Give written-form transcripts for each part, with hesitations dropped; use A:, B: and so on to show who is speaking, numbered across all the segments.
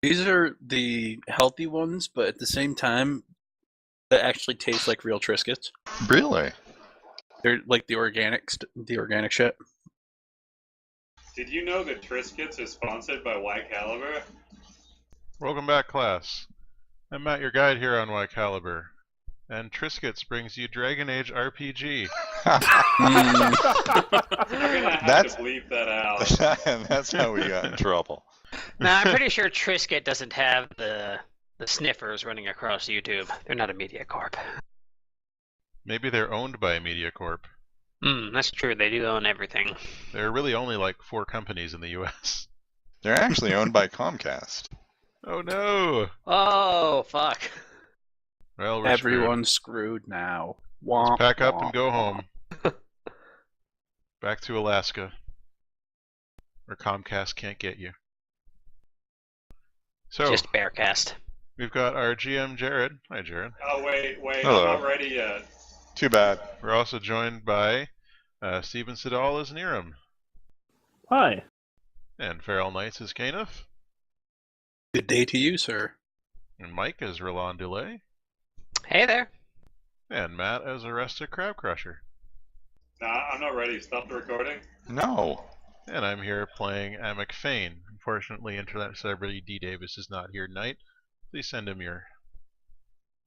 A: These are the healthy ones, but at the same time, that actually taste like real Triscuits.
B: Really?
A: They're like the organic shit.
C: Did you know that Triscuits are sponsored by Whycalibur?
D: Welcome back, class. I'm Matt, your guide here on Whycalibur, and Triscuits brings you Dragon Age RPG.
C: You're gonna have to bleep that out.
B: That's how we got in trouble.
E: Nah, I'm pretty sure Triscuit doesn't have the sniffers running across YouTube. They're not a media corp.
D: Maybe they're owned by a media corp.
E: That's true. They do own everything.
D: There are really only like 4 companies in the US.
B: They're actually owned by Comcast.
D: Oh no!
E: Oh, fuck.
D: Well, we're
A: Everyone's screwed now.
D: Let's pack up and go home. Back to Alaska, where Comcast can't get you. So,
E: Just Bearcast.
D: we've got our GM, Jared. Hi, Jared.
C: Oh, wait,
B: Hello.
C: I'm not ready yet.
B: Too bad.
D: We're also joined by Steven Siddall as Niiram,
F: Hi.
D: and Feral Knights as Caeneth,
A: Good day to you, sir.
D: and Mike as Roland Delay,
E: Hey there.
D: and Matt as Arrested Crab Crusher.
C: Nah, I'm not ready. Stop the recording.
B: No.
D: And I'm here playing Amek Fane. Unfortunately, Internet celebrity D. Davis is not here tonight. Please send him your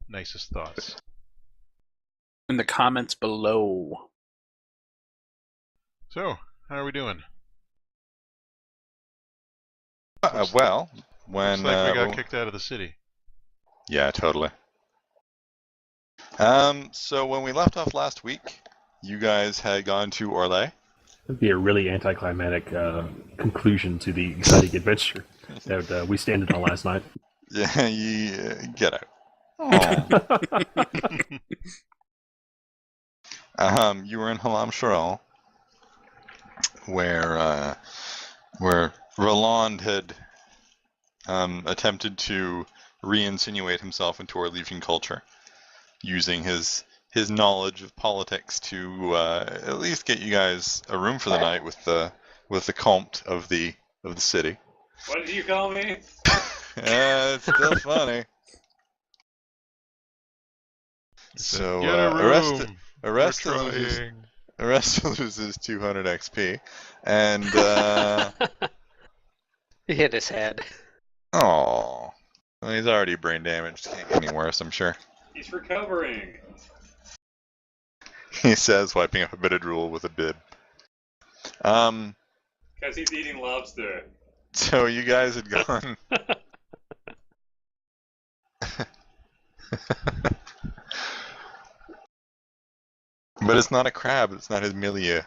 D: nicest thoughts.
A: In the comments below.
D: So, how are we doing?
B: Well, when
D: Looks like we got kicked out of the city.
B: yeah, totally. So when we left off last week, you guys had gone to Orlais.
F: That'd be a really anticlimactic conclusion to the exciting adventure that we standed on last night.
B: Yeah, you get out. You were in Halam Sharal, where Roland had attempted to re-insinuate himself into Orlesian culture, using his knowledge of politics to at least get you guys a room for the night with the comte of the city.
C: What did you call me?
B: It's still funny. So
D: Get a room.
B: Arrest
D: We're
B: loses 200 XP, and
E: He hit his head.
B: oh, well, he's already brain damaged. Can't get any worse, I'm sure.
C: He's recovering.
B: He says, wiping up a bit of drool with a bib.
C: Because he's eating lobster.
B: So you guys had gone. But it's not a crab. It's not his milieu.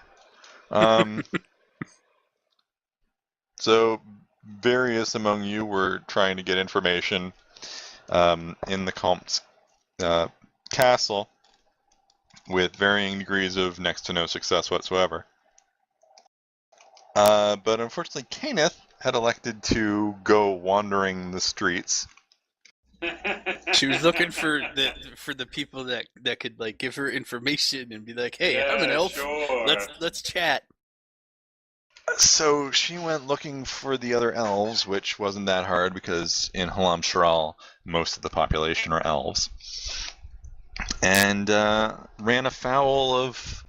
B: So various among you were trying to get information in the Comte's castle, with varying degrees of next to no success whatsoever. But unfortunately, Caeneth had elected to go wandering the streets.
A: She was looking for the people that could like give her information and be like, "Hey,
C: Yeah,
A: I'm an elf.
C: sure.
A: Let's chat."
B: So she went looking for the other elves, which wasn't that hard because in Halam Sharal, most of the population are elves. And ran afoul of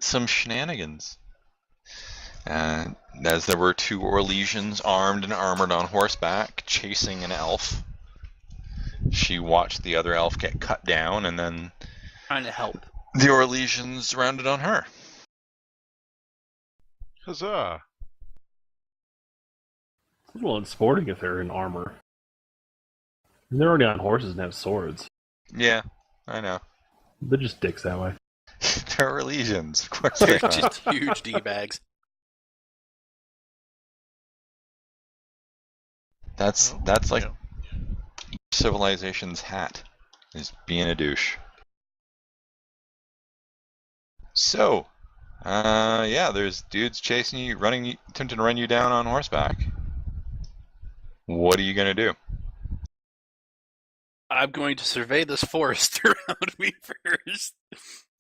B: some shenanigans. As there were 2 Orlesians armed and armored on horseback chasing an elf. She watched the other elf get cut down, and then
A: Trying to help.
B: the Orlesians rounded on her.
D: Huzzah!
F: It's a little unsporting if they're in armor. They're already on horses and have swords.
B: Yeah, I know.
F: They're just dicks that way.
B: They're Orlesians, of course they are.
A: Just huge d-bags.
B: That's like
D: Yeah.
B: civilization's hat, is being a douche. So, yeah, there's dudes chasing you, attempting to run you down on horseback. What are you gonna do?
A: I'm going to survey this forest around me first.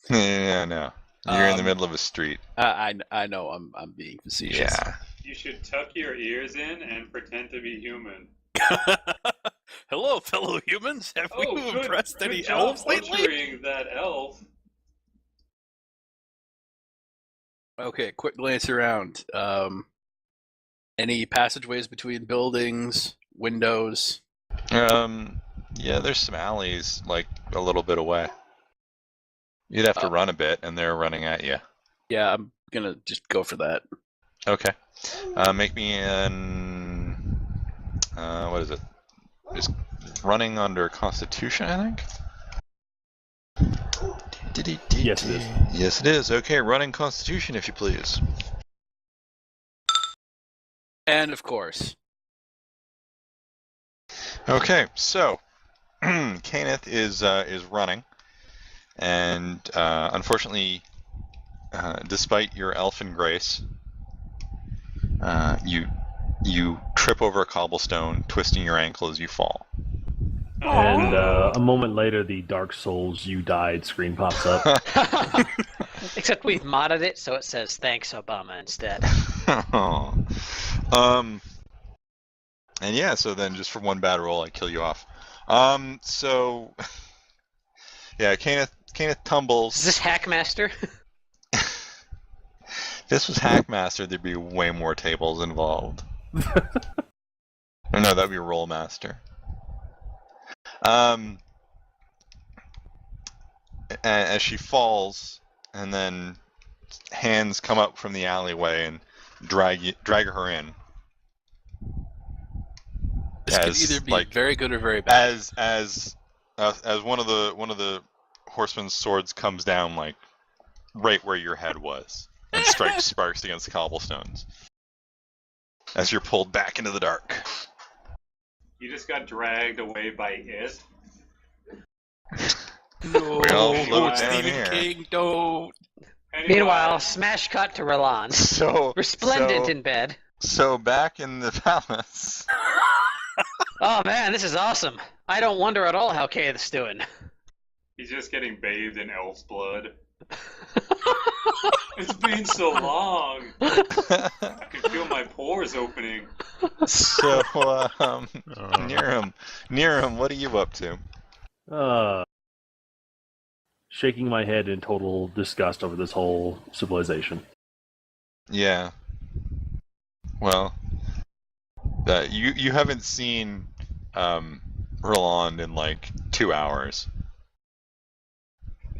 B: Yeah, no. You're in the
A: Um,
B: middle of a street.
A: I know I'm being facetious.
B: Yeah.
C: You should tuck your ears in and pretend to be human.
A: Hello, fellow humans. Have
C: Oh,
A: we
C: good,
A: impressed
C: good
A: any
C: job
A: elves lately?
C: butchering that elf.
A: Okay, quick glance around. Any passageways between buildings, windows?
B: Yeah, there's some alleys, like, a little bit away. You'd have to run a bit, and they're running at you.
A: Yeah, I'm gonna just go for that.
B: Okay. Make me an... what is it? Is running under Constitution, I think?
F: Yes, it is.
B: Yes, it is. Okay, running Constitution, if you please.
A: And of course.
B: Okay, so Caeneth is running, and unfortunately, despite your elfin grace, you trip over a cobblestone, twisting your ankle as you fall.
F: And a moment later, the Dark Souls "You Died" screen pops up.
E: Except we've modded it so it says "Thanks, Obama" instead.
B: And yeah, so then just for one bad roll, I kill you off. So yeah, Caeneth tumbles.
E: Is this Hackmaster?
B: If this was Hackmaster, there'd be way more tables involved. No, that'd be Rollmaster. As she falls, and then hands come up from the alleyway and drag her in.
A: This could either be very good or very bad.
B: As one of the horsemen's swords comes down, like right where your head was, and strikes sparks against the cobblestones. As you're pulled back into the dark.
C: You just got dragged away by it.
A: No,
B: We all float down
A: Stephen
B: here.
A: King, don't.
E: Meanwhile, smash cut to Roland. Resplendent in bed.
B: So back in the palace.
E: Oh man, this is awesome. I don't wonder at all how Caeneth's doing.
C: He's just getting bathed in elf's blood. It's been so long. I can feel my pores opening.
B: So, Niiram, what are you up to?
F: Shaking my head in total disgust over this whole civilization.
B: Yeah. Well, you haven't seen Roland in like 2 hours.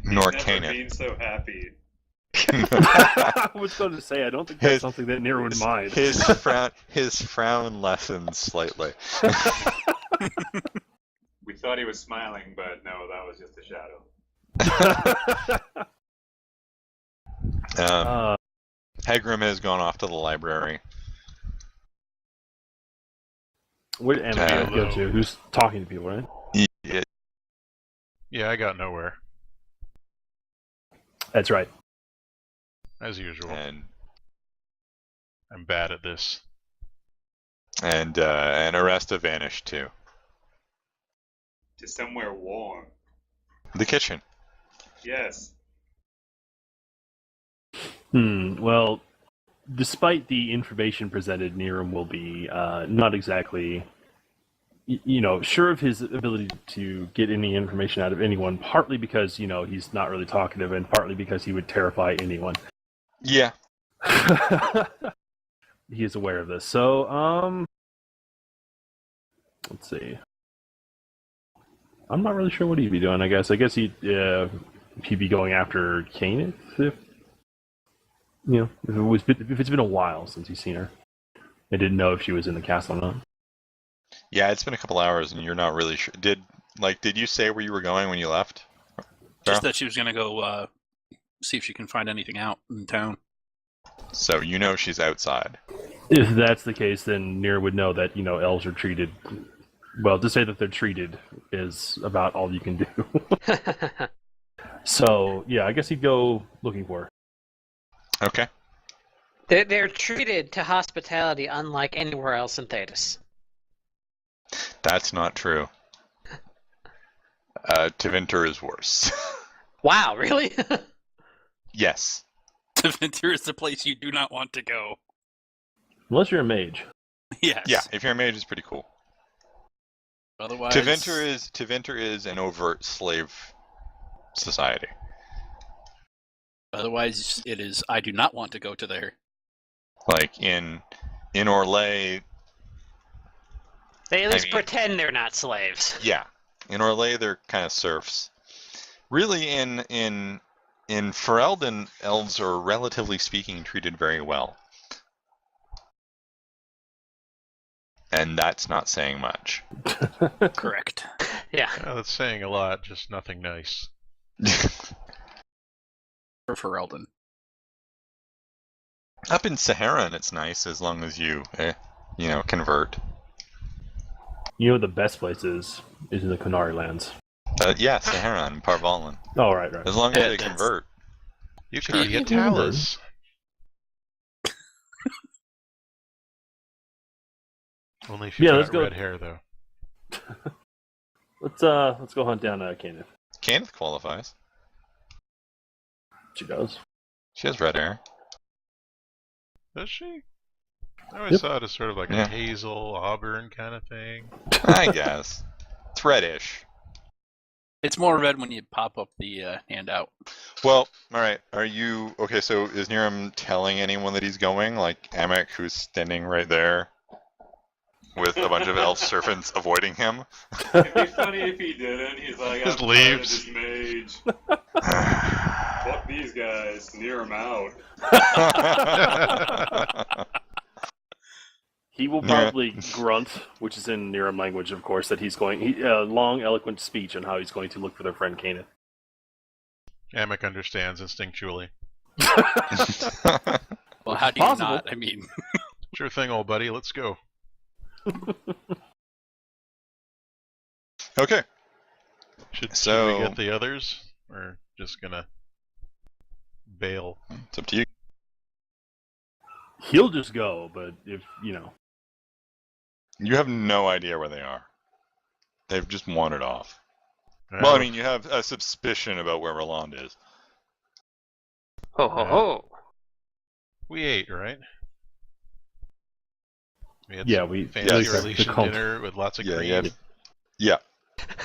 B: Nor
C: Never
B: Caeneth.
C: been so happy.
F: I was going to say, I don't think that's something that Nero would mind.
B: His frown lessens slightly.
C: We thought he was smiling, but no, that was just a shadow.
B: Hegram has gone off to the library.
F: Where did Amek go to? Who's talking to people, right?
D: Yeah, I got nowhere.
F: That's right.
D: As usual.
B: And
D: I'm bad at this.
B: Aresta vanished too.
C: To somewhere warm.
B: The kitchen.
C: Yes.
F: Well, despite the information presented, Niiram will be not exactly, sure of his ability to get any information out of anyone, partly because, he's not really talkative, and partly because he would terrify anyone.
B: Yeah.
F: He is aware of this. So, let's see. I'm not really sure what he'd be doing, I guess. I guess he'd be going after Caeneth, if it's been a while since he's seen her. I didn't know if she was in the castle or not.
B: Yeah, it's been a couple hours, and you're not really sure. Did you say where you were going when you left?
A: Just that she was gonna go see if she can find anything out in town.
B: So she's outside.
F: If that's the case, then Nier would know that elves are treated. Well, to say that they're treated is about all you can do. So yeah, I guess he'd go looking for her.
B: Okay.
E: They're treated to hospitality unlike anywhere else in Thetis.
B: That's not true. Tevinter is worse.
E: Wow, really?
B: Yes.
A: Tevinter is the place you do not want to go.
F: Unless you're a mage.
A: Yes.
B: Yeah, if you're a mage, it's pretty cool.
A: Otherwise,
B: Tevinter is an overt slave society.
A: Otherwise, it is. I do not want to go to there.
B: Like in Orlais,
E: They at least
B: mean-
E: pretend they're not slaves.
B: yeah, in Orlais they're kind of serfs. Really, in Ferelden, elves are relatively speaking treated very well, and that's not saying much.
A: Correct.
E: Yeah.
D: Yeah, that's saying a lot, just nothing nice.
A: For Ferelden.
B: Up in Saharan, it's nice as long as you, convert.
F: You know the best place is in the Canary Lands.
B: Yeah, Saharan, Parvalan.
F: Oh, right.
B: As long as
A: Yeah,
B: they
A: that's-
B: convert.
D: You
A: Sure.
D: can be a Talus. Only if you
F: Yeah,
D: got
F: let's go.
D: red hair, though.
F: Let's go hunt down Caeneth.
B: Caeneth qualifies.
F: She does.
B: She has red hair.
D: Does she? I always
F: Yep.
D: saw it as sort of like
B: Yeah.
D: a hazel, auburn kind of thing.
B: I guess. It's reddish.
A: It's more red when you pop up the handout.
B: Well, alright. Are you... Okay, so is Niiram telling anyone that he's going? Like Amek, who's standing right there with a bunch of elf servants avoiding him?
C: It'd be funny if he didn't. He's like,
D: Just
C: I'm
D: leaves.
C: tired of this mage. Fuck these guys. Near him out.
F: He will
B: Yeah.
F: probably grunt, which is in Niiram language, of course, that he's going. A long, eloquent speech on how he's going to look for their friend Caeneth.
D: Amek understands instinctually.
A: Well, how do you
F: Possible.
A: not? I mean,
D: Sure thing, old buddy. Let's go.
B: Okay.
D: Should
B: So-
D: we get the others? Or just gonna bail?
B: It's up to you.
F: He'll just go, but if
B: You have no idea where they are. They've just wandered off.
D: All
B: Well, I
D: right,
B: mean, you have a suspicion about where Roland is.
E: Ho ho ho.
D: we ate, right? We had
F: Yeah,
D: some
F: we-
D: fancy
B: yes, the
D: relation
F: cult.
D: dinner with lots of
B: Yeah,
D: cream.
B: yeah.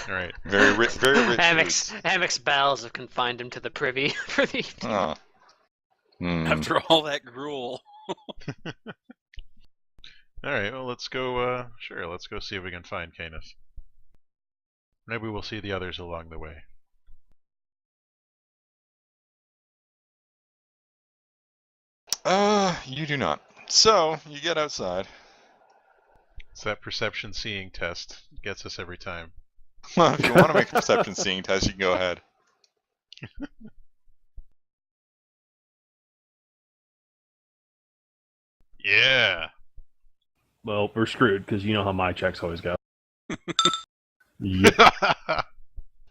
D: All right.
B: Very rich. Very rich.
E: Amek's bowels have confined him to the privy for the evening.
B: Oh. Hmm.
A: after all that gruel.
D: All right. Well, let's go. Sure. Let's go see if we can find Caeneth. Maybe we'll see the others along the way.
B: You do not. So, you get outside.
D: It's that perception seeing test. Gets us every time.
B: Well, if you want to make a perception seeing test, you can go ahead.
D: Yeah.
F: well, we're screwed because you know how my checks always go. Yep.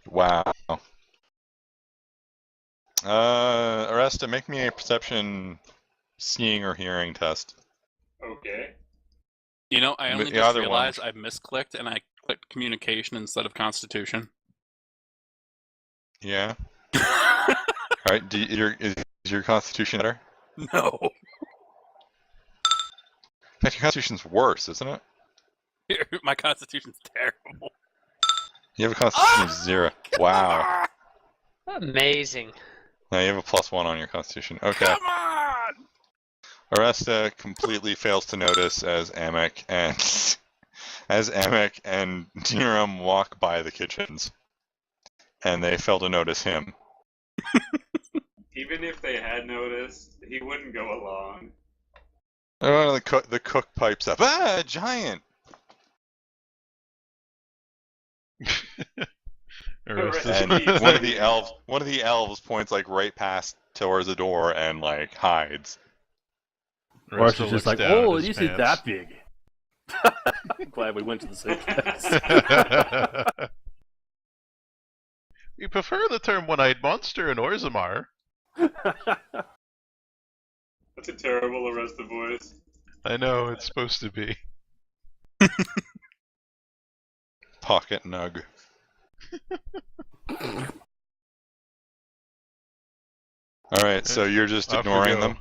B: Wow. Arresta, make me a perception seeing or hearing test.
C: Okay.
A: You know, I only
B: The
A: just
B: other one
A: realized
B: was-
A: I misclicked and I clicked communication instead of constitution.
B: Yeah? Alright, is your constitution better?
A: No.
B: In fact, your constitution's worse, isn't it?
A: My constitution's terrible.
B: You have a constitution of 0. Wow.
E: Amazing.
B: Now you have a +1 on your constitution. Okay.
A: Come on!
B: Arresta completely fails to notice as Amek and Niiram walk by the kitchens. And they fail to notice him.
C: Even if they had noticed, he wouldn't go along.
B: Oh, the cook pipes up. Ah, a giant!
D: Arrested.
B: And one of the elves points like right past towards the door and like hides.
F: Or it's just
D: looks
F: like,
D: down at
F: oh,
D: his
F: it isn't
D: pants.
F: that big. I'm glad we went to the same place.
D: We prefer the term one-eyed monster in Orzammar.
C: That's a terrible Arrested voice.
D: I know, it's supposed to be.
B: Pocket nug. Alright, so you're just
D: Off we
B: ignoring
D: go.
B: them?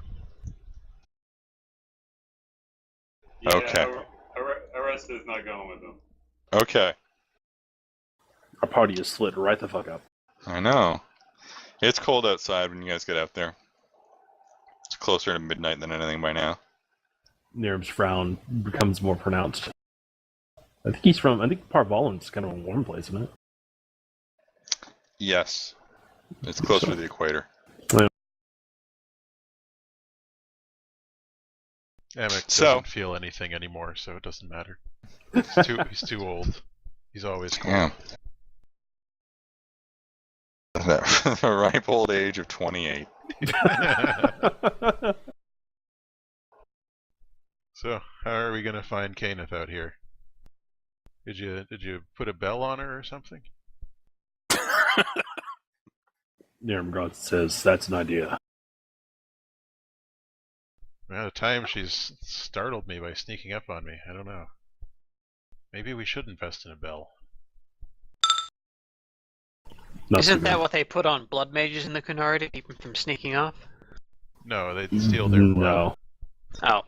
C: Yeah,
B: Okay.
C: Arrested's not going with him.
B: Okay.
F: Our party is split right the fuck up.
B: I know. It's cold outside when you guys get out there. It's closer to midnight than anything by now.
F: Niram's frown becomes more pronounced. I think Parvalin's kind of a warm place, isn't it?
B: Yes. It's closer to the equator.
D: Amek
B: So-
D: doesn't feel anything anymore, so it doesn't matter. He's too old. He's always cold.
B: Yeah. The ripe old age of 28.
D: So, how are we gonna find Caeneth out here? Did you put a bell on her or something?
F: Niram Grant says, that's an idea.
D: At a time she's startled me by sneaking up on me. I don't know. Maybe we should invest in a bell.
F: Not
E: Isn't
F: too
E: that
F: bad.
E: what they put on blood mages in the Kunari to keep them from sneaking off?
D: No, they steal their blood.
F: No.
E: Oh.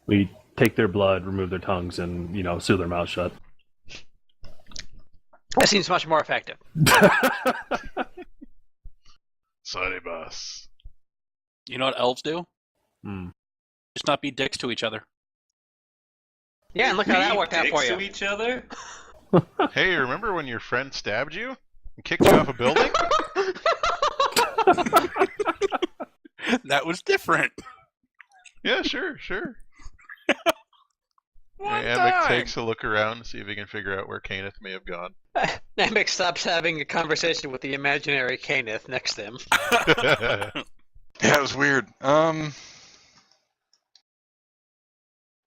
F: We take their blood, remove their tongues, and, seal their mouths shut.
E: That seems much more effective.
D: Sorry, boss.
A: You know what elves do?
F: Hmm.
A: Just not be dicks to each other.
E: Yeah, and look how that worked out
C: Dicks
E: for
C: to
E: you.
C: each other?
D: Hey, remember when your friend stabbed you and kicked you off a building?
A: That was different.
D: Yeah, sure.
A: One
D: Amek
A: time.
D: takes a look around to see if he can figure out where Caeneth may have gone.
E: Namek stops having a conversation with the imaginary Caeneth next to him.
B: Yeah, it was weird.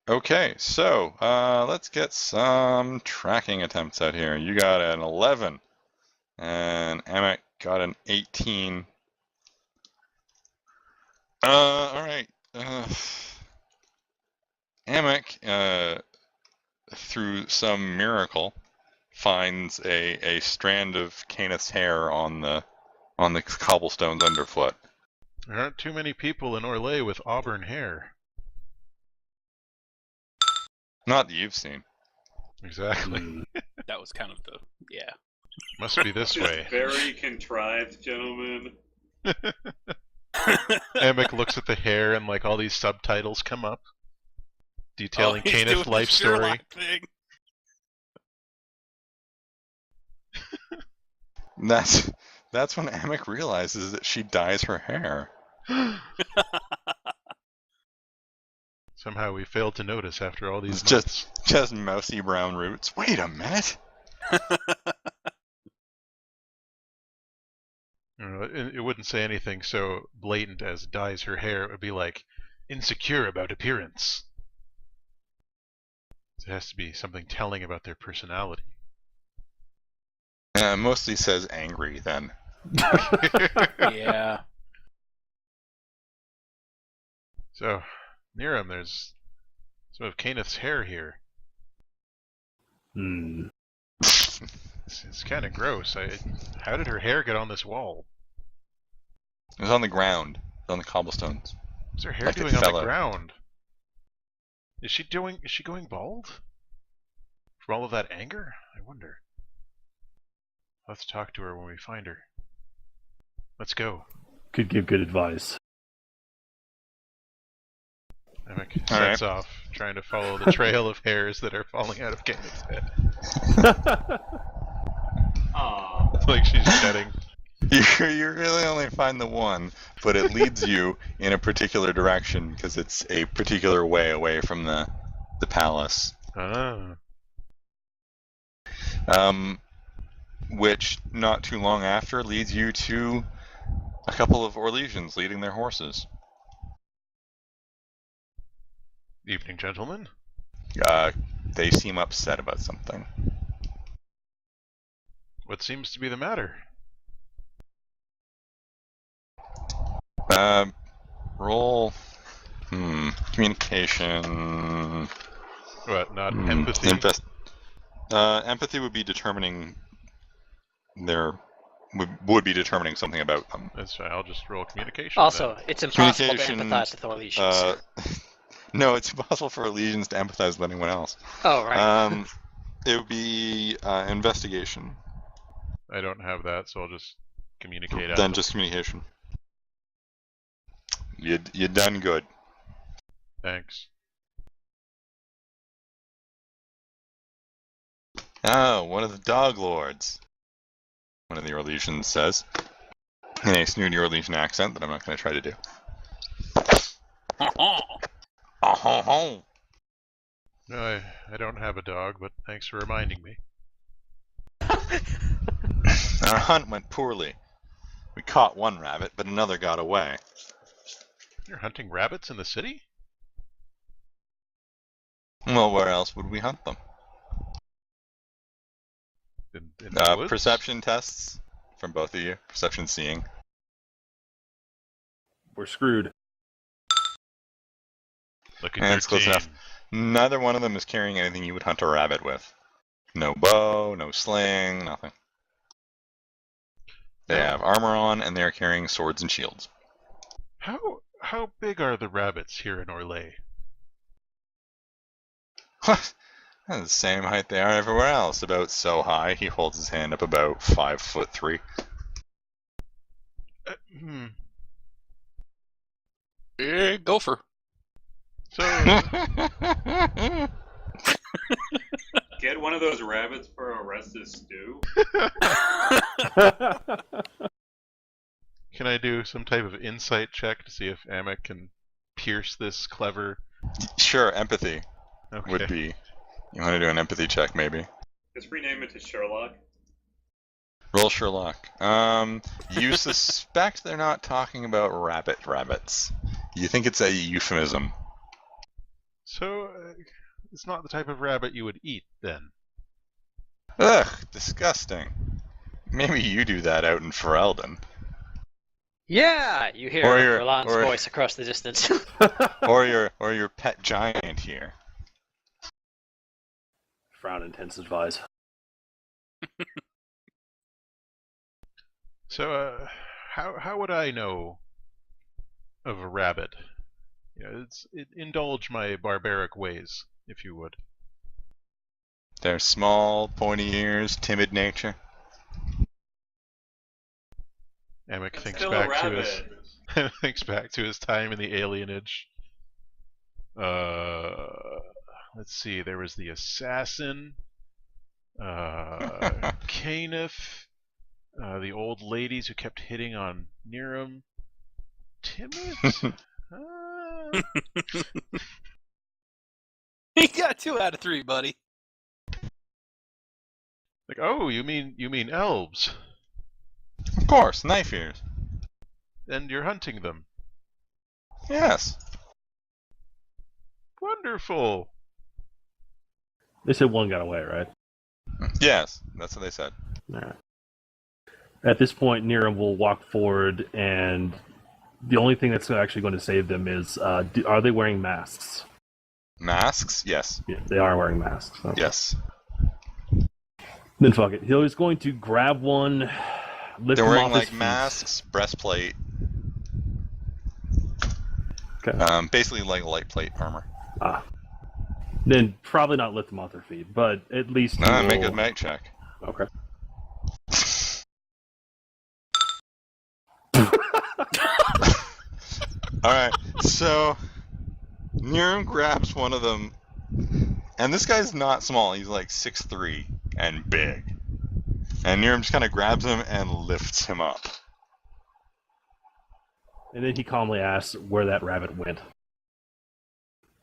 B: Okay, so let's get some tracking attempts out here. You got an 11, and Amek got an 18. All right. Amek, through some miracle, finds a strand of Caeneth's hair on the cobblestones underfoot.
D: There aren't too many people in Orlais with auburn hair.
B: Not that you've seen.
D: Exactly.
A: That was kind of the yeah.
D: Must be this
C: Just
D: way.
C: very contrived, gentlemen.
D: Amek looks at the hair and all these subtitles come up, detailing
A: he's doing
D: Caeneth's
A: the
D: life story.
A: Sherlock thing.
B: That's when Amek realizes that she dyes her hair.
D: Somehow we failed to notice after all these
B: It's
D: months.
B: just mousy brown roots. Wait a minute.
D: It wouldn't say anything so blatant as dyes her hair. It would be like insecure about appearance. It has to be something telling about their personality.
B: Mostly says angry then.
A: Yeah.
D: So, Niiram, there's some of Caeneth's hair here.
F: Hmm.
D: It's kind of gross. How did her hair get on this wall?
B: It was on the ground. It was on the cobblestones.
D: What's her hair
B: Like it
D: doing on
B: fell
D: the
B: out.
D: ground? Is she going bald? From all of that anger? I wonder. I'll have to talk to her when we find her. Let's go.
F: Could give good advice.
D: Amek
B: All
D: sets
B: right.
D: off, trying to follow the trail of hairs that are falling out of Caeneth's head.
C: Aww.
D: Like she's shedding.
B: You really only find the one, but it leads you in a particular direction because it's a particular way away from the palace.
D: Ah.
B: Which, not too long after, leads you to a couple of Orlesians leading their horses.
D: Evening, gentlemen.
B: They seem upset about something.
D: What seems to be the matter?
B: Roll. Communication.
D: What, not empathy?
B: Empathy would be determining would be determining something about them.
D: That's fine. I'll just roll communication.
E: Also, it's impossible to
B: Communication,
E: empathize with Orlesians.
B: No, it's impossible for Legions to empathize with anyone else.
E: Oh, right.
B: It would be investigation.
D: I don't have that, so I'll just communicate out.
B: Then just communication. You done good.
D: Thanks.
B: Oh, one of the dog lords. One of the Orlesians says. In a snooty Orlesian accent that I'm not going to try to do. Oh,
D: No, I don't have a dog, but thanks for reminding me.
B: Our hunt went poorly. We caught one rabbit, but another got away.
D: You're hunting rabbits in the city?
B: Well, where else would we hunt them?
D: In the woods?
B: Perception tests from both of you. Perception seeing.
F: We're screwed.
D: Look at
B: And
D: your
B: it's close
D: team.
B: enough. Neither one of them is carrying anything you would hunt a rabbit with. No bow, no sling, nothing. They have armor on, and they are carrying swords and shields.
D: How big are the rabbits here in Orlais?
B: They're the same height they are everywhere else. About so high, he holds his hand up about 5'3".
A: Gopher.
D: So,
C: Get one of those rabbits for a rested stew.
D: can I do some type of insight check to see if Amek can pierce this clever?
B: Sure, empathy
D: Okay.
B: would be. You want to do an empathy check, maybe?
C: Just rename it to Sherlock.
B: Roll Sherlock. You suspect they're not talking about rabbits. You think it's a euphemism.
D: So, it's not the type of rabbit you would eat, then.
B: Ugh, disgusting. Maybe you do that out in Ferelden.
E: Yeah, you hear
B: Or your-
E: Roland's
B: or-
E: voice across the distance.
B: or your pet giant here.
F: Frown intensifies.
D: So, how would I know of a rabbit? Indulge my barbaric ways, if you would.
B: Their small, pointy ears, timid nature.
D: Amek
C: It's
D: thinks
C: still
D: back
C: a
D: to
C: rabbit.
D: his thinks back to his time in the alienage. Let's see. There was the assassin, Caeneth, the old ladies who kept hitting on Niiram. Timid.
A: He got 2 out of 3, buddy.
D: Like, oh, you mean elves,
B: Of course, knife ears.
D: and you're hunting them.
B: Yes.
D: Wonderful.
F: They said one got away, right?
B: Yes, that's what they said.
F: Alright. At this point, Niiram will walk forward, and the only thing that's actually going to save them is, are they wearing masks?
B: Masks? Yes.
F: Yeah, they are wearing masks. Okay.
B: Yes.
F: Then fuck it. He's going to grab one, lift
B: They're
F: him
B: wearing
F: off
B: like
F: his feet.
B: masks, breastplate.
F: Okay.
B: Basically like light plate armor.
F: Then probably not lift them off their feet, but at least he
B: Make
F: will-
B: a mag check.
F: Okay.
B: Alright, so Niiram grabs one of them, and this guy's not small, he's like 6'3" and big. And Niiram just kind of grabs him and lifts him up.
F: And then he calmly asks where that rabbit went,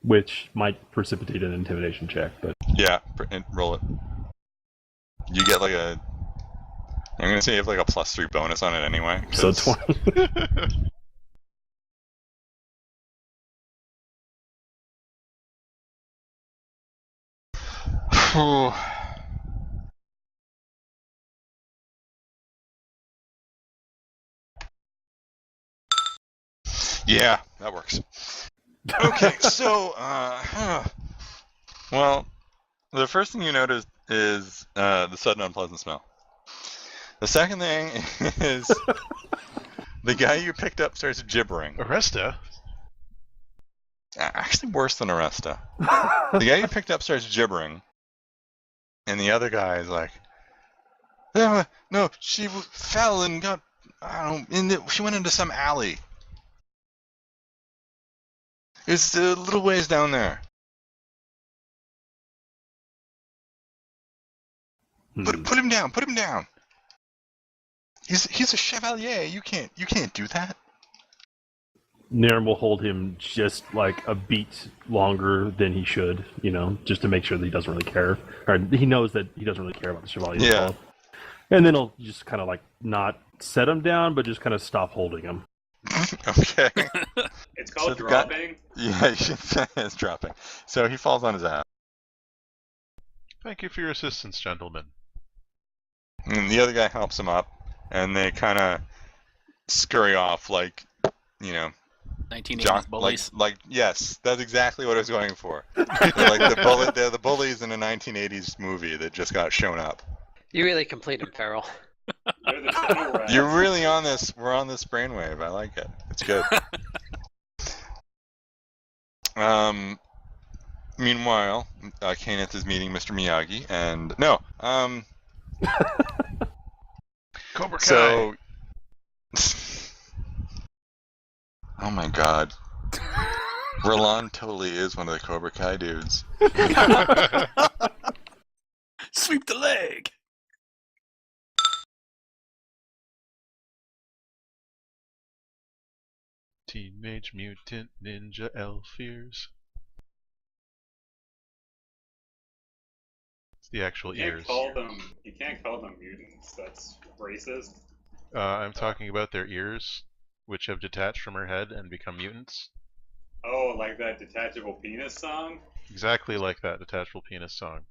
F: which might precipitate an intimidation check, but
B: Yeah, roll it. You get like a... I'm gonna say you have like a +3 bonus on it anyway.
F: so
B: 'cause-
F: 20.
B: Phew. Yeah, that works. Okay, so, well, the first thing you notice is the sudden unpleasant smell. The second thing is the guy you picked up starts gibbering.
D: Arresta?
B: Actually, worse than Arresta. The guy you picked up starts gibbering, and the other guy is like, No, she fell and got, I don't know, she went into some alley. It's a little ways down there. Put him down. Put him down. He's a chevalier. You can't do that.
F: Niiram will hold him just like a beat longer than he should, just to make sure that he doesn't really care. Or he knows that he doesn't really care about the Chevalier at all. And then he'll just kind of like not set him down, but just kind of stop holding him.
B: Okay.
C: It's called
B: So
C: dropping.
B: Yeah, you should say it's dropping. So he falls on his ass.
D: Thank you for your assistance, gentlemen.
B: And the other guy helps him up, and they kind of scurry off like,
A: 1980s bullies.
B: like yes, that's exactly what I was going for. They're like they're the bullies in a 1980s movie that just got shown up.
E: You really complete him, Farrell.
C: They're the tunnel rats.
B: You're really on this. We're on this brainwave. I like it. It's good. Meanwhile, Caeneth is meeting Mr. Miyagi, and
D: Cobra Kai.
B: so. Oh my God. Roland totally is one of the Cobra Kai dudes.
A: Sweep the leg.
D: Teenage Mutant Ninja Elfears. It's the actual ears.
C: You can't call them mutants. That's racist.
D: I'm talking about their ears, which have detached from her head and become mutants.
C: Oh, like that detachable penis song?
D: Exactly like that detachable penis song.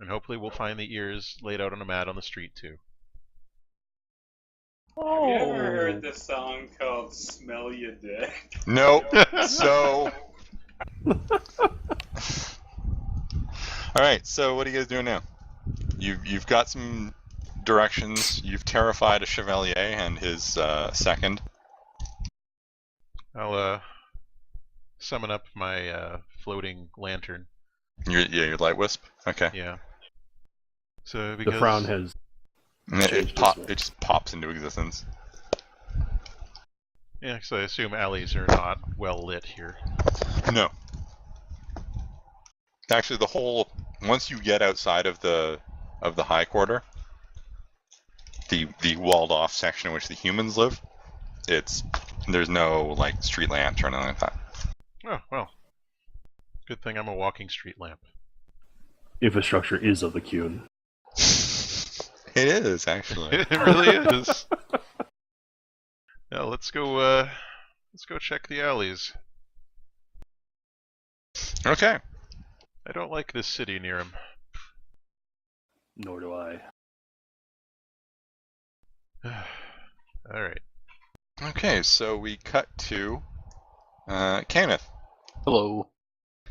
D: And hopefully we'll find the ears laid out on a mat on the street too.
C: Have you ever heard this song called Smell Ya Dick?
B: Nope. So. Alright, so what are you guys doing now? You've got some directions. You've terrified a chevalier and his second.
D: I'll summon up my floating lantern.
B: Your light wisp? Okay.
D: Yeah. So because
F: The frown has
B: It just pops into existence.
D: Yeah, because I assume alleys are not well lit here.
B: No. Actually, once you get outside of the high quarter, the walled off section in which the humans live, there's no like street lamps or anything like that.
D: Oh well. Good thing I'm a walking street lamp.
F: infrastructure is of the Cune.
B: It is actually.
D: It really is. Yeah, let's go check the alleys.
B: Okay.
D: I don't like this city, Niiram.
F: Nor do I.
D: Alright.
B: Okay, so we cut to Caeneth.
A: Hello.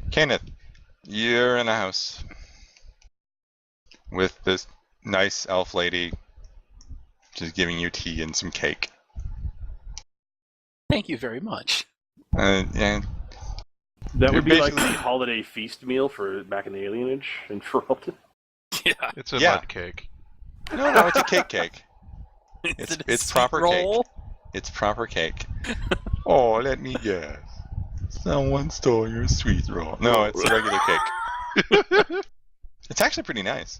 B: Caeneth, you're in a house with this nice elf lady just giving you tea and some cake.
A: Thank you very much.
B: And
F: That would be like the
B: basically-
F: holiday feast meal for back in the Alien Age in Ferelton.
A: Yeah.
D: It's a
B: Yeah.
D: mud cake.
B: no, it's a cake.
A: It's
B: It's proper cake. It's proper cake. Oh, let me guess. Someone stole your sweet roll. No, it's a regular cake. It's actually pretty nice.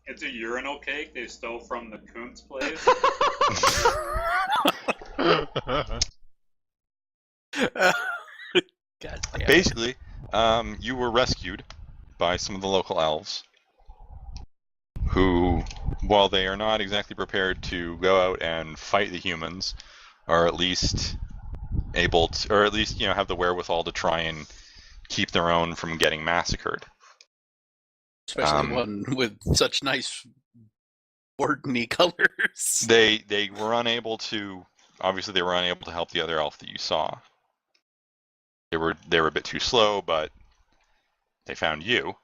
C: It's a urinal cake they stole from the Kuntz place.
A: God damn.
B: Basically, you were rescued by some of the local elves who, while they are not exactly prepared to go out and fight the humans, are at least able to, or at least, have the wherewithal to try and keep their own from getting massacred.
A: Especially one with such nice ordinary colors.
B: They were unable to, obviously they were unable to help the other elf that you saw. They were a bit too slow, but they found you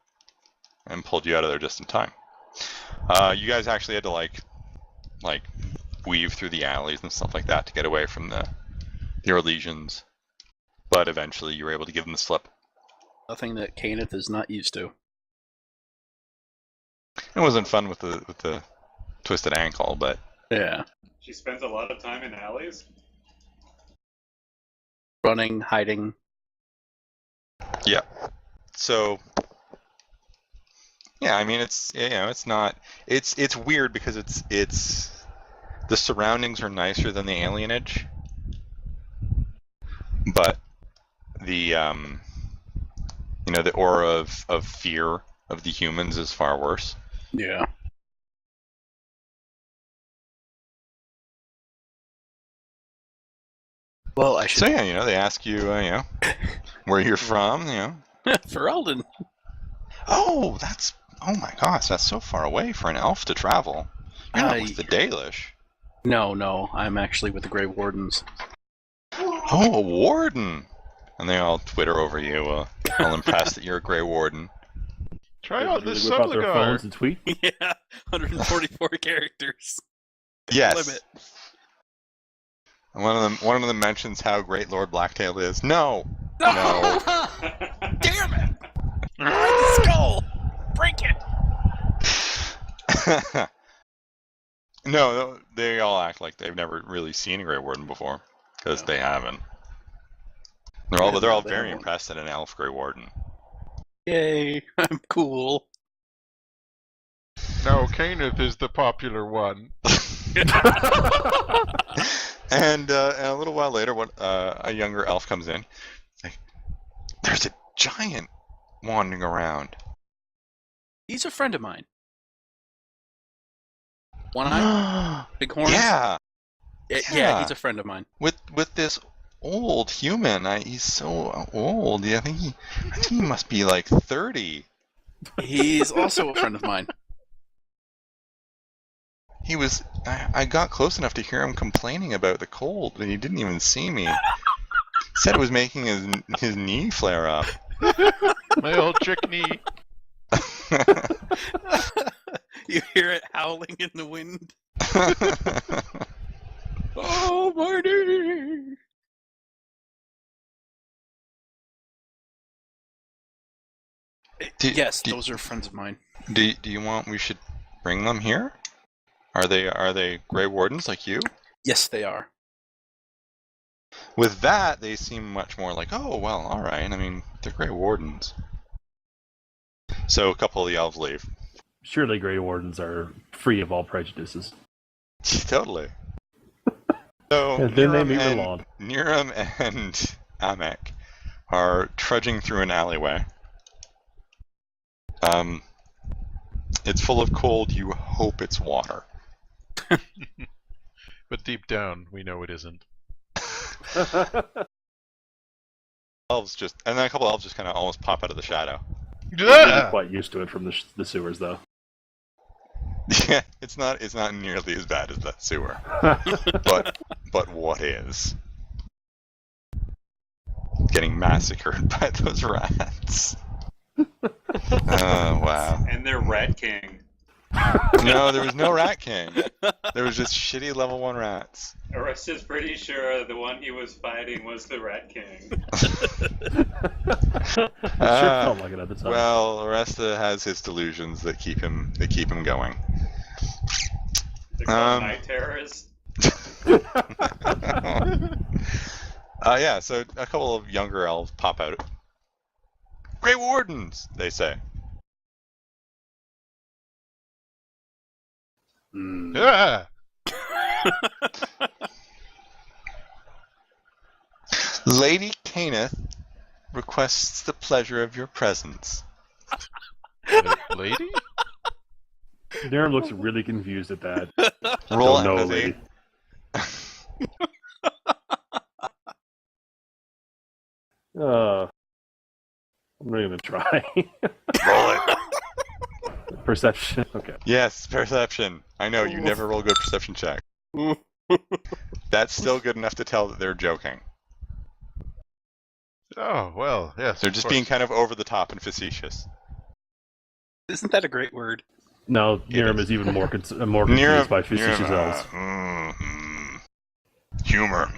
B: and pulled you out of there just in time. You guys actually had to like weave through the alleys and stuff like that to get away from the Orlesians, but eventually you were able to give them the slip.
A: Nothing that Caeneth is not used to.
B: It wasn't fun with the twisted ankle, but
A: Yeah.
C: She spends a lot of time in alleys.
A: Running, hiding.
B: yeah. So yeah, I mean it's it's not it's weird because it's the surroundings are nicer than the alienage, but the the aura of fear of the humans is far worse.
A: Yeah. Well, I
B: So
A: should.
B: yeah, they ask you where you're from,
A: Ferelden.
B: Oh, oh my gosh, that's so far away for an elf to travel. You're not with the Dalish.
A: No, I'm actually with the Grey Wardens.
B: Oh, a warden! And they all Twitter over you, all impressed that you're a Grey Warden.
D: Try out this
F: whip out their
D: Subligar.
F: phones and tweet.
A: Yeah, 144 characters.
B: Yes.
A: Limit.
B: And one of them mentions how great Lord Blacktail is. No. No.
A: Damn it! The skull! Break it!
B: No, they all act like they've never really seen a Grey Warden before, because they haven't. They're all very impressed at an elf Grey Warden.
A: Yay, I'm cool.
D: No, Caeneth is the popular one.
B: And a little while later, a younger elf comes in. Like, there's a giant wandering around.
A: He's a friend of mine. One eye, big horns.
B: Yeah,
A: Yeah, he's a friend of mine.
B: with this old human. He's so old. Yeah, I think he must be like 30.
A: He's also a friend of mine.
B: He was. I got close enough to hear him complaining about the cold, and he didn't even see me. Said it was making his knee flare up.
D: My old trick knee.
A: You hear it howling in the wind. Oh, Marty! Yes, those are friends of mine.
B: Do you want we should bring them here? Are they Grey Wardens like you?
A: Yes, they are.
B: With that, they seem much more like, oh well, all right. I mean, they're Grey Wardens. So a couple of the elves leave.
F: Surely Grey Wardens are free of all prejudices.
B: Totally. So
F: And then they move along.
B: Niiram and Amek are trudging through an alleyway. It's full of cold. You hope it's water.
D: But deep down, we know it isn't.
B: Elves and then a couple of elves just kind of almost pop out of the shadow.
F: I'm quite used to it from the sewers, though.
B: Yeah, it's not nearly as bad as that sewer. but what is? Getting massacred by those rats. Oh wow.
C: And they're Rat King.
B: No, there was no Rat King. There was just shitty level 1 rats.
C: Arista's pretty sure the one he was fighting was the Rat King.
F: Sure felt like it at the time.
B: Well, Aresta has his delusions that keep him going.
C: They're called Night Terrors.
B: Yeah, so a couple of younger elves pop out. Grey Wardens, they say.
D: Yeah.
B: Lady Caeneth requests the pleasure of your presence.
D: Lady?
F: Niiram looks really confused at that.
B: Roll
F: Don't know,
B: empathy.
F: lady. I'm not even gonna try.
B: Roll it.
F: Perception. Okay.
B: Yes, perception. I know, you never roll a good perception check. That's still good enough to tell that they're joking.
D: Oh, well, yes.
B: They're
D: of
B: just
D: course.
B: being kind of over the top and facetious.
A: Isn't that a great word?
F: No, Niiram is even more confused by facetious elves.
B: Humor.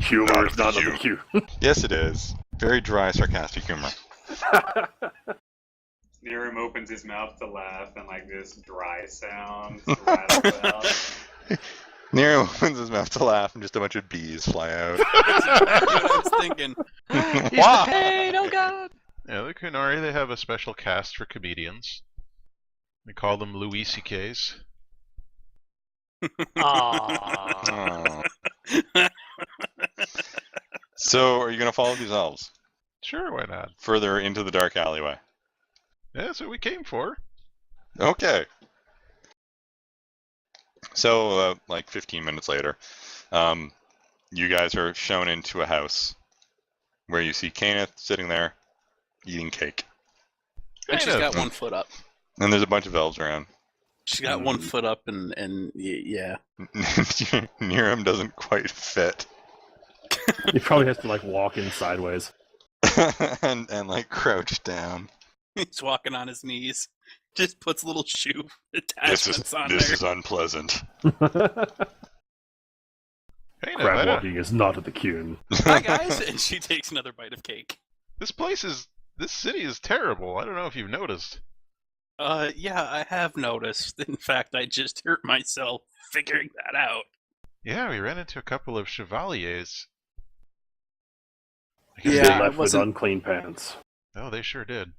F: Humor is not the cue.
B: Yes, it is. Very dry, sarcastic humor.
C: Niiram opens his mouth to laugh, and like this dry sound rattles out.
B: Nero opens his mouth to laugh, and just a bunch of bees fly out.
A: That's exactly what I was thinking.
E: He's
B: Wow.
E: the pain, oh god!
D: Yeah, the Kunari, they have a special cast for comedians. We call them Louis C.K.'s.
E: Aww.
B: Aw. So, are you going to follow these elves
D: Sure, why not?
B: further into the dark alleyway?
D: Yeah, that's what we came for.
B: Okay. So, like 15 minutes later, you guys are shown into a house where you see Caeneth sitting there eating cake.
A: And she's
D: Caeneth.
A: got one foot up.
B: And there's a bunch of elves around.
A: She's got one foot up, and yeah.
B: Niiram doesn't quite fit.
F: He probably has to like walk in sideways.
B: and like crouch down.
A: He's walking on his knees. Just puts little shoe
B: This
A: attachments on
B: is
A: there.
B: unpleasant.
D: Hey,
F: Crab walking is not the Kuhn.
A: Hi guys, and she takes another bite of cake.
D: this city is terrible. I don't know if you've noticed.
A: Yeah, I have noticed. In fact, I just hurt myself figuring that out.
D: Yeah, we ran into a couple of chevaliers. I
F: They
D: guess
A: Yeah, I
F: left with
A: wasn't-
F: unclean pants.
D: Oh, they sure did.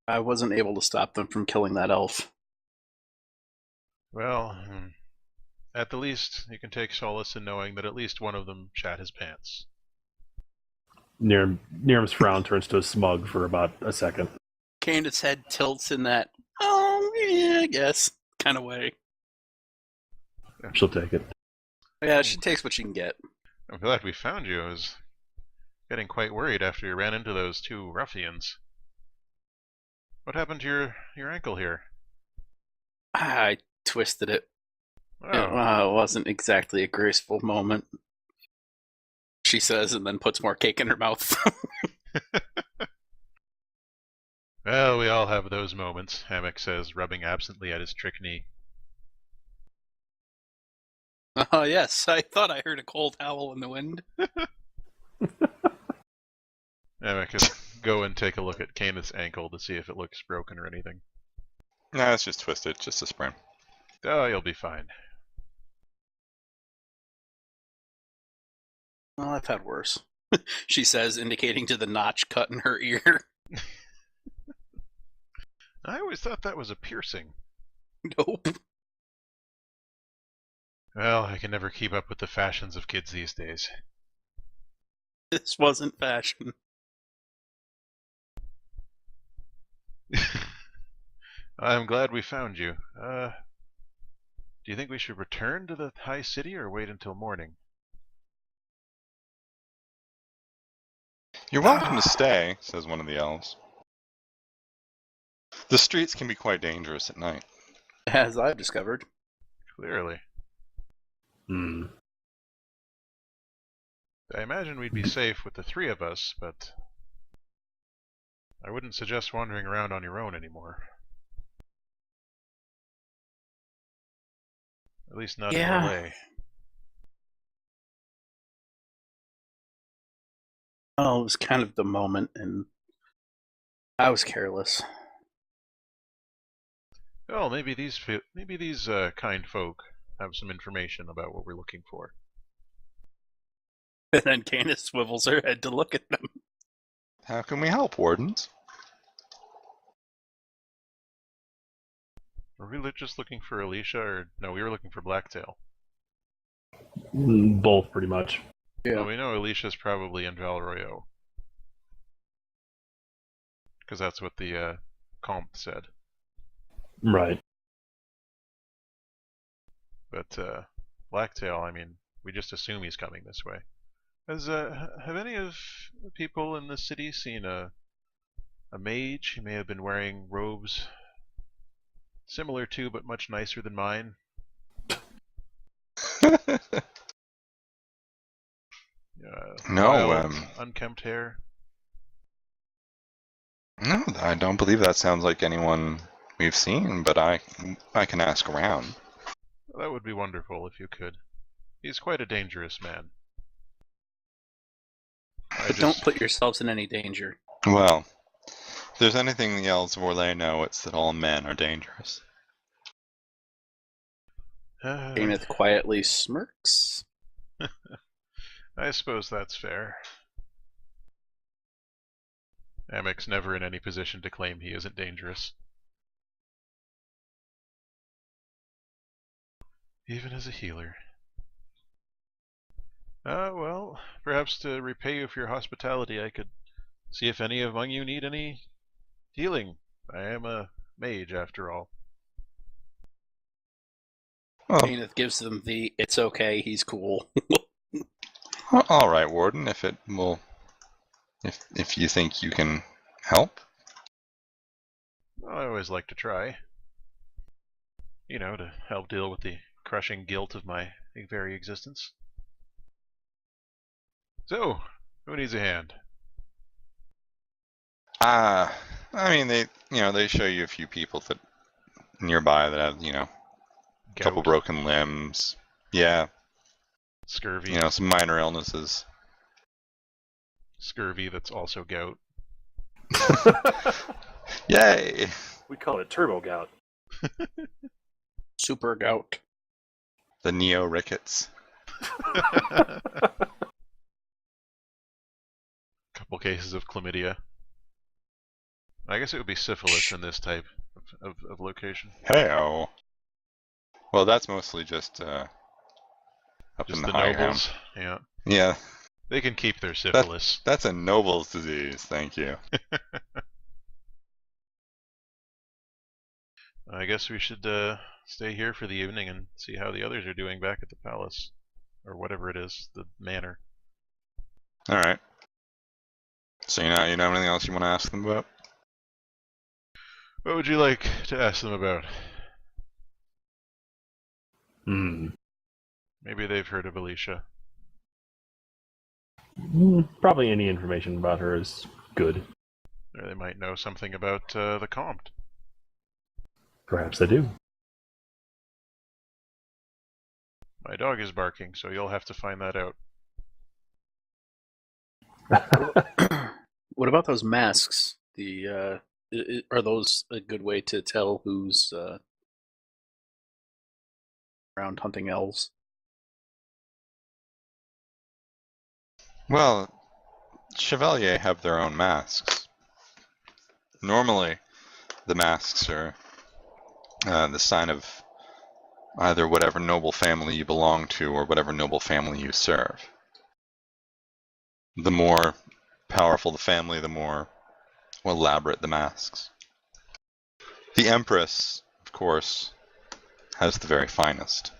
A: I wasn't able to stop them from killing that elf.
D: Well, at the least, you can take solace in knowing that at least one of them shat his pants.
F: Niram's frown turns to a smug for about a second.
A: Candace's head tilts in that, oh, yeah, I guess, kind of way.
F: She'll take it.
A: Yeah, she takes what she can get.
D: I'm glad we found you. I was getting quite worried after you ran into those two ruffians. What happened to your ankle here?
A: I twisted it.
D: Oh,
A: It wasn't exactly a graceful moment, she says, and then puts more cake in her mouth.
D: well, we all have those moments, Amek says, rubbing absently at his trick knee.
A: Oh, yes, I thought I heard a cold howl in the wind.
D: Amek will go and take a look at Caeneth's ankle to see if it looks broken or anything.
B: Nah, it's just twisted, just a sprain.
D: Oh, you'll be fine.
A: Well, I've had worse, she says, indicating to the notch cut in her ear.
D: I always thought that was a piercing.
A: Nope.
D: Well, I can never keep up with the fashions of kids these days.
A: This wasn't fashion.
D: I'm glad we found you. Do you think we should return to the high city or wait until morning?
B: You're welcome to stay, says one of the elves. The streets can be quite dangerous at night.
A: As I've discovered.
D: Clearly.
F: Hmm.
D: I imagine we'd be safe with the three of us, but I wouldn't suggest wandering around on your own anymore. At least not
A: Yeah.
D: in LA.
A: Oh, it was kind of the moment, and I was careless.
D: Well, maybe these kind folk have some information about what we're looking for.
A: And then Caeneth swivels her head to look at them.
B: How can we help, wardens?
D: Were we just looking for Alicia, or no? We were looking for Blacktail.
F: Both, pretty much.
D: Well, we know Alicia's probably in Valroyo. Because that's what the comp said.
F: Right.
D: But Blacktail, I mean, we just assume he's coming this way. Have any of the people in the city seen a mage? He may have been wearing robes similar to, but much nicer than mine.
B: No,
D: wild, unkempt hair.
B: No, I don't believe that sounds like anyone we've seen, but I can ask around.
D: That would be wonderful if you could. He's quite a dangerous man.
A: But don't put yourselves in any danger.
B: Well, If there's anything the elves of Orlais know, it's that all men are dangerous.
A: Caeneth quietly smirks.
D: I suppose that's fair. Amek's never in any position to claim he isn't dangerous. Even as a healer. Well, perhaps to repay you for your hospitality, I could see if any among you need any healing. I am a mage, after all.
B: Well,
A: Caeneth gives them the "it's okay, he's cool."
B: all right, Warden. If it will, if you think you can help.
D: Well, I always like to try. You know, to help deal with the crushing guilt of my very existence. So, who needs a hand?
B: I mean, they show you a few people that nearby that have, a couple
D: Gout,
B: broken limbs. Yeah,
D: scurvy,
B: some minor illnesses.
D: scurvy that's also gout.
B: Yay!
F: We call it turbo gout.
A: Super gout.
B: The Neo Rickets.
D: Couple cases of chlamydia. I guess it would be syphilis in this type of location.
B: Hey-oh. Well, that's mostly just up
D: Just
B: in the
D: the
B: high
D: nobles.
B: ground.
D: Yeah.
B: Yeah,
D: They can keep their syphilis.
B: that's a noble's disease. Thank you.
D: I guess we should stay here for the evening and see how the others are doing back at the palace. Or whatever it is, the manor.
B: All right. So you don't have anything else you want to ask them about?
D: What would you like to ask them about? Maybe they've heard of Alicia.
F: Probably any information about her is good.
D: Or they might know something about the Comte.
F: Perhaps they do.
D: My dog is barking, so you'll have to find that out.
A: What about those masks? Are those a good way to tell who's around hunting elves?
B: Well, Chevalier have their own masks. Normally, the masks are the sign of either whatever noble family you belong to or whatever noble family you serve. The more powerful the family, the more elaborate the masks. The Empress, of course, has the very finest.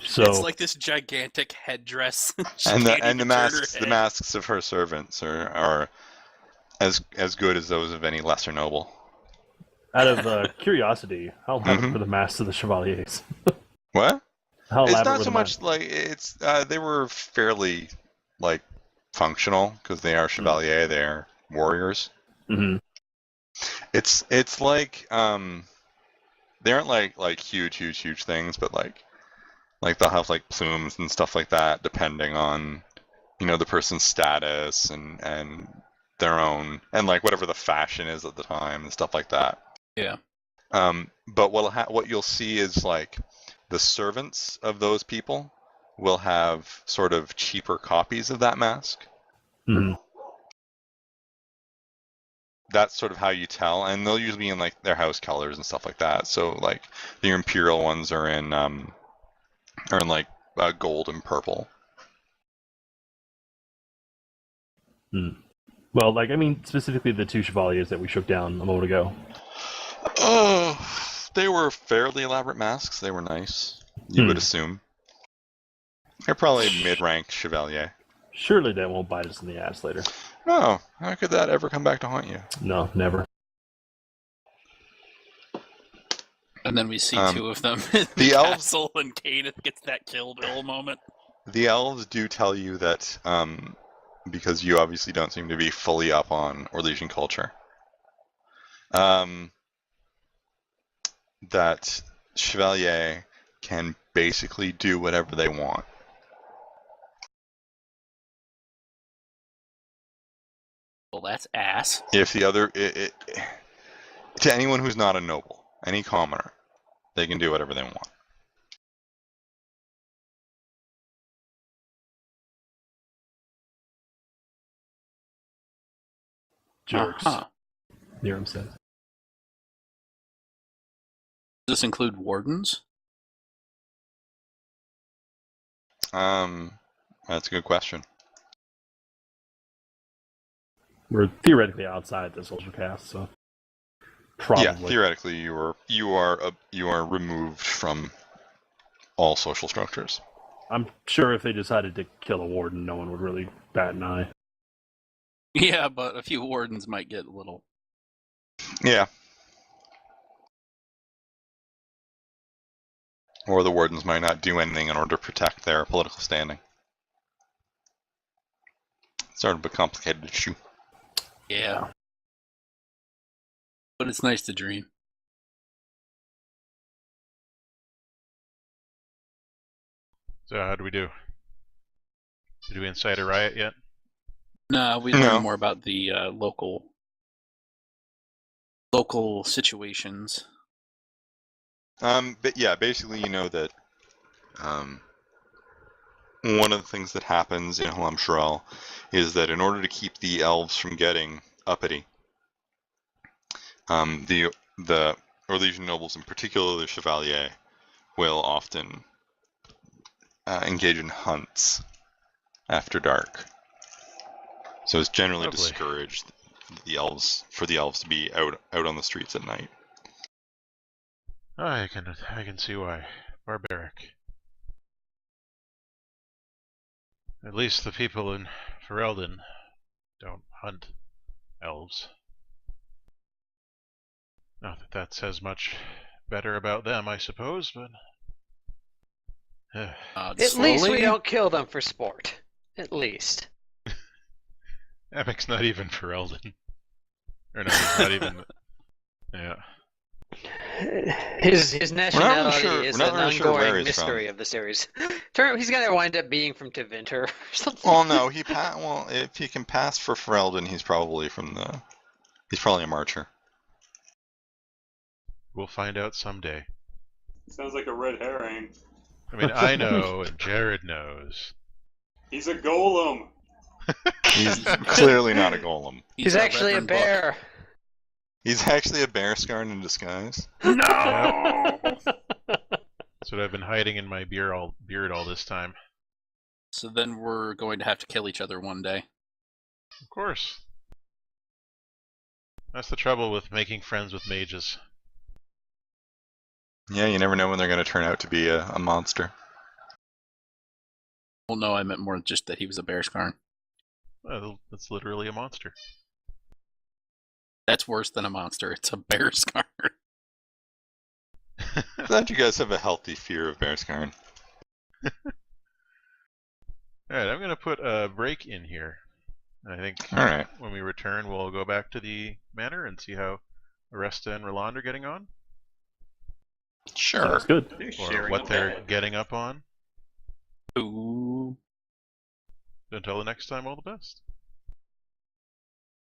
F: So-
A: It's like this gigantic headdress. She
B: And
A: can't
B: the
A: even turn
B: masks
A: her
B: the
A: head.
B: masks of her servants are as good as those of any lesser noble.
F: Out of curiosity, how elaborate
B: Mhm.
F: were the masks of the Chevaliers?
B: What?
F: How
B: It's
F: elaborate
B: not
F: were
B: so
F: the
B: much like it's they were fairly like functional because they are Chevalier, they're warriors.
F: Mm-hmm.
B: It's like they aren't like huge things, but like they'll have like plumes and stuff like that depending on the person's status and their own and like whatever the fashion is at the time and stuff like that.
A: Yeah.
B: But what you'll see is like the servants of those people will have sort of cheaper copies of that mask.
F: Mm-hmm.
B: That's sort of how you tell, and they'll usually be in like their house colors and stuff like that. So like the imperial ones are in like gold and purple.
F: Well, specifically the two Chevaliers that we shook down a moment ago.
B: They were fairly elaborate masks. They were nice. You would assume. They're probably mid-rank Chevalier.
F: Surely that won't bite us in the ass later.
B: No, how could that ever come back to haunt you?
F: No, never.
A: And then we see two of them in
B: the
A: the
B: elves-
A: castle, and Caeneth gets that Kill Bill moment.
B: The elves do tell you that, because you obviously don't seem to be fully up on Orlesian culture, that Chevalier can basically do whatever they want.
A: Well, that's ass.
B: If the other, to anyone who's not a noble, any commoner, they can do whatever they want.
F: Jerks.
A: Uh-huh.
F: Niiram says.
A: Does this include wardens?
B: That's a good question.
F: We're theoretically outside the social caste, so probably.
B: Yeah, theoretically, you are removed from all social structures.
F: I'm sure if they decided to kill a warden, no one would really bat an eye.
A: Yeah, but a few wardens might get a little.
B: Yeah. Or the wardens might not do anything in order to protect their political standing. Sort of a complicated issue.
A: Yeah. But it's nice to dream.
D: So how do we do? Did we incite a riot yet?
A: No, we
B: No.
A: learn more about the local situations.
B: But yeah, basically, you know that one of the things that happens in Halam Shral is that in order to keep the elves from getting uppity, the Orlesian nobles, in particular the Chevalier, will often engage in hunts after dark. So it's generally
D: Lovely.
B: discouraged for the elves to be out on the streets at night.
D: I can see why. Barbaric. At least the people in Ferelden don't hunt elves. Not that that says much better about them, I suppose, but...
E: At least we don't kill them for sport. At least.
D: Amek's not even Ferelden. Or no, he's not even... Yeah.
E: His nationality
B: sure-
E: is
B: we're not
E: an
B: really sure where
E: ongoing
B: he's
E: mystery
B: from.
E: of the series. He's gonna wind up being from Tevinter or something.
B: Well, no, if he can pass for Ferelden, he's probably a marcher.
D: We'll find out someday.
C: Sounds like a red herring.
D: I mean, I know, and Jared knows.
C: He's a golem.
B: He's clearly not a golem.
E: He's actually a
A: Reverend Buck.
E: bear.
B: He's actually a bear scarn in disguise.
F: No!
D: That's what I've been hiding in my beard all this time.
A: So then we're going to have to kill each other one day.
D: Of course. That's the trouble with making friends with mages.
B: Yeah, you never know when they're going to turn out to be a monster.
A: Well, no, I meant more just that he was a bear scarn.
D: Well, that's literally a monster.
A: That's worse than a monster. It's a bear scarn.
B: I'm glad you guys have a healthy fear of bear scarn.
D: Alright, I'm going to put a break in here. I think
B: Alright.
D: when we return, we'll go back to the manor and see how Aresta and Roland are getting on.
B: Sure.
F: That's good.
D: Or what they're getting up on.
A: Ooh.
D: Until the next time, all the best.